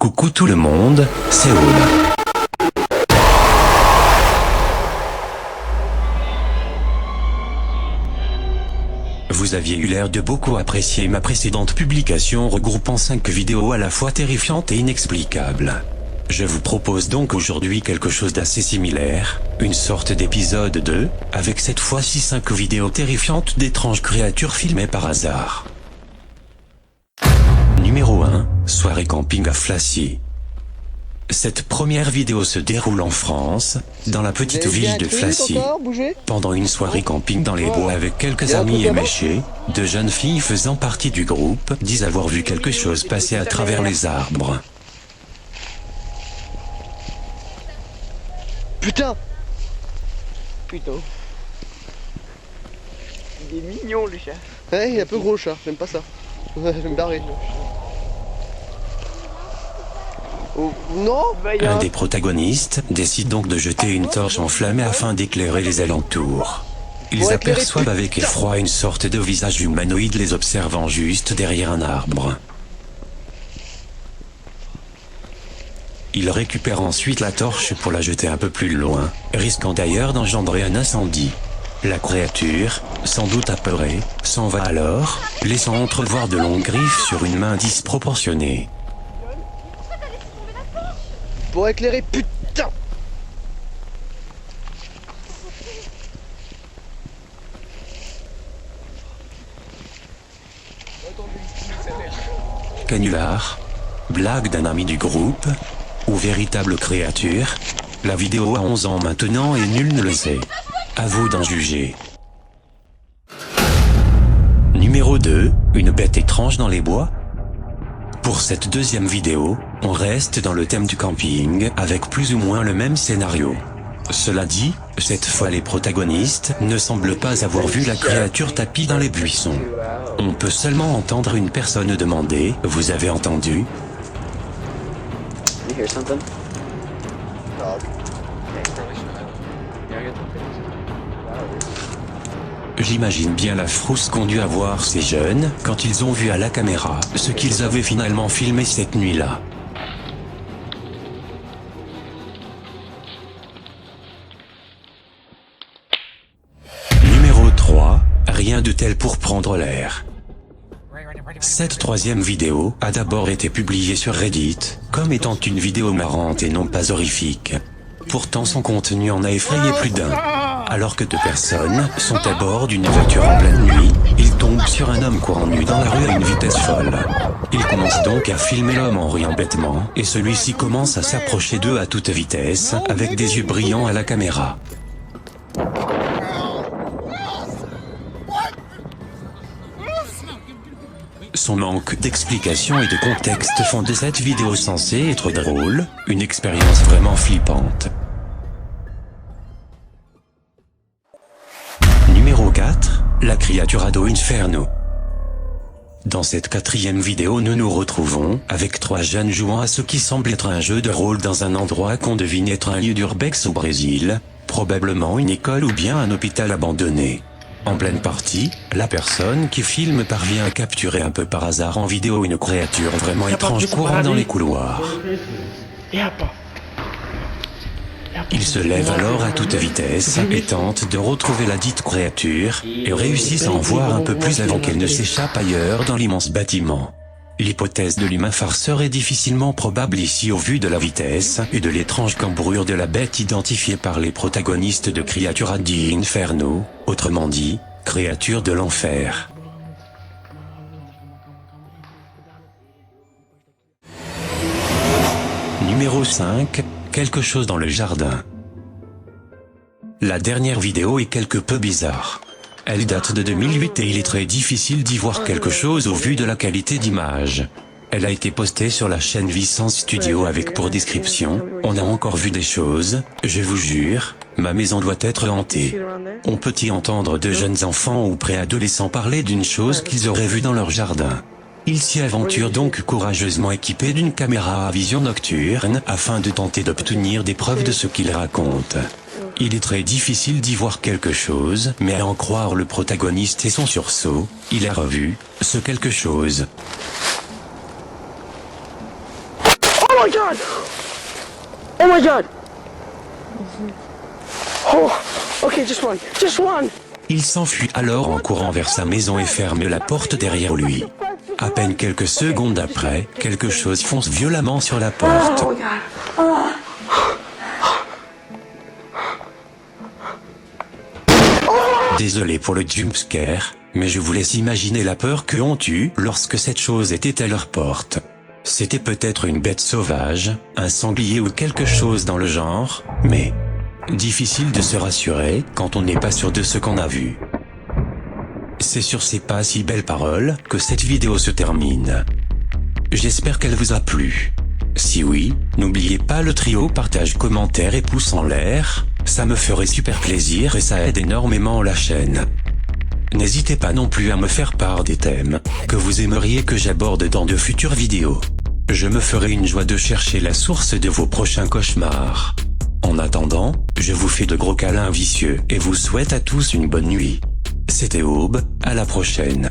Coucou tout le monde, c'est Ola. Vous aviez eu l'air de beaucoup apprécier ma précédente publication regroupant 5 vidéos à la fois terrifiantes et inexplicables. Je vous propose donc aujourd'hui quelque chose d'assez similaire, une sorte d'épisode 2, avec cette fois-ci 5 vidéos terrifiantes d'étranges créatures filmées par hasard. Numéro 1, soirée camping à Flacy. Cette première vidéo se déroule en France, dans la petite ville de Flacy. Pendant une soirée camping dans les bois avec quelques amis éméchés, deux jeunes filles faisant partie du groupe disent avoir vu quelque chose passer à travers les arbres. Putain! Putain. Il est mignon le chat. Ouais, il est un peu gros le chat, j'aime pas ça. Je vais me barrer. Oh, non! Un des protagonistes décide donc de jeter une torche enflammée afin d'éclairer les alentours. Ils aperçoivent avec effroi une sorte de visage humanoïde les observant juste derrière un arbre. Ils récupèrent ensuite la torche pour la jeter un peu plus loin, risquant d'ailleurs d'engendrer un incendie. La créature, sans doute apeurée, s'en va alors, laissant entrevoir de longues griffes sur une main disproportionnée. Pour éclairer, putain! Canular, blague d'un ami du groupe, ou véritable créature? La vidéo a 11 ans maintenant et nul ne le sait. À vous d'en juger. Numéro 2, une bête étrange dans les bois? Pour cette deuxième vidéo, on reste dans le thème du camping avec plus ou moins le même scénario. Cela dit, cette fois les protagonistes ne semblent pas avoir vu la créature tapie dans les buissons. On peut seulement entendre une personne demander « Vous avez entendu ?» You hear something? J'imagine bien la frousse qu'ont dû avoir ces jeunes quand ils ont vu à la caméra ce qu'ils avaient finalement filmé cette nuit-là. Numéro 3, rien de tel pour prendre l'air. Cette troisième vidéo a d'abord été publiée sur Reddit, comme étant une vidéo marrante et non pas horrifique. Pourtant son contenu en a effrayé plus d'un. Alors que deux personnes sont à bord d'une voiture en pleine nuit, ils tombent sur un homme courant nu dans la rue à une vitesse folle. Ils commencent donc à filmer l'homme en riant bêtement, et celui-ci commence à s'approcher d'eux à toute vitesse, avec des yeux brillants à la caméra. Son manque d'explication et de contexte font de cette vidéo censée être drôle, une expérience vraiment flippante. Numéro 4, la créature Ado Inferno. Dans cette quatrième vidéo nous nous retrouvons avec 3 jeunes jouant à ce qui semble être un jeu de rôle dans un endroit qu'on devine être un lieu d'urbex au Brésil, probablement une école ou bien un hôpital abandonné. En pleine partie, la personne qui filme parvient à capturer un peu par hasard en vidéo une créature vraiment étrange courant dans les couloirs. Il se lève alors à toute vitesse et tente de retrouver la dite créature, et réussit à en voir un peu plus avant qu'elle ne s'échappe ailleurs dans l'immense bâtiment. L'hypothèse de l'humain farceur est difficilement probable ici au vu de la vitesse et de l'étrange cambrure de la bête identifiée par les protagonistes de Creatura di Inferno, autrement dit, créature de l'enfer. Numéro 5, quelque chose dans le jardin. La dernière vidéo est quelque peu bizarre. Elle date de 2008 et il est très difficile d'y voir quelque chose au vu de la qualité d'image. Elle a été postée sur la chaîne Vicence Studio avec pour description « On a encore vu des choses, je vous jure, ma maison doit être hantée ». On peut y entendre de jeunes enfants ou préadolescents parler d'une chose qu'ils auraient vue dans leur jardin. Ils s'y aventurent donc courageusement équipés d'une caméra à vision nocturne afin de tenter d'obtenir des preuves de ce qu'ils racontent. Il est très difficile d'y voir quelque chose, mais à en croire le protagoniste et son sursaut, il a revu ce quelque chose. my god! Oh my god! Oh, okay, just one. Just one! Il s'enfuit alors en courant vers sa maison et ferme la porte derrière lui. À peine quelques secondes après, quelque chose fonce violemment sur la porte. Oh my god. Oh. Désolé pour le jumpscare, mais je vous laisse imaginer la peur que ont eu lorsque cette chose était à leur porte. C'était peut-être une bête sauvage, un sanglier ou quelque chose dans le genre, mais difficile de se rassurer quand on n'est pas sûr de ce qu'on a vu. C'est sur ces pas si belles paroles que cette vidéo se termine. J'espère qu'elle vous a plu. Si oui, n'oubliez pas le trio partage, commentaire et pouce en l'air, ça me ferait super plaisir et ça aide énormément la chaîne. N'hésitez pas non plus à me faire part des thèmes que vous aimeriez que j'aborde dans de futures vidéos. Je me ferai une joie de chercher la source de vos prochains cauchemars. En attendant, je vous fais de gros câlins vicieux et vous souhaite à tous une bonne nuit. C'était Aube, à la prochaine.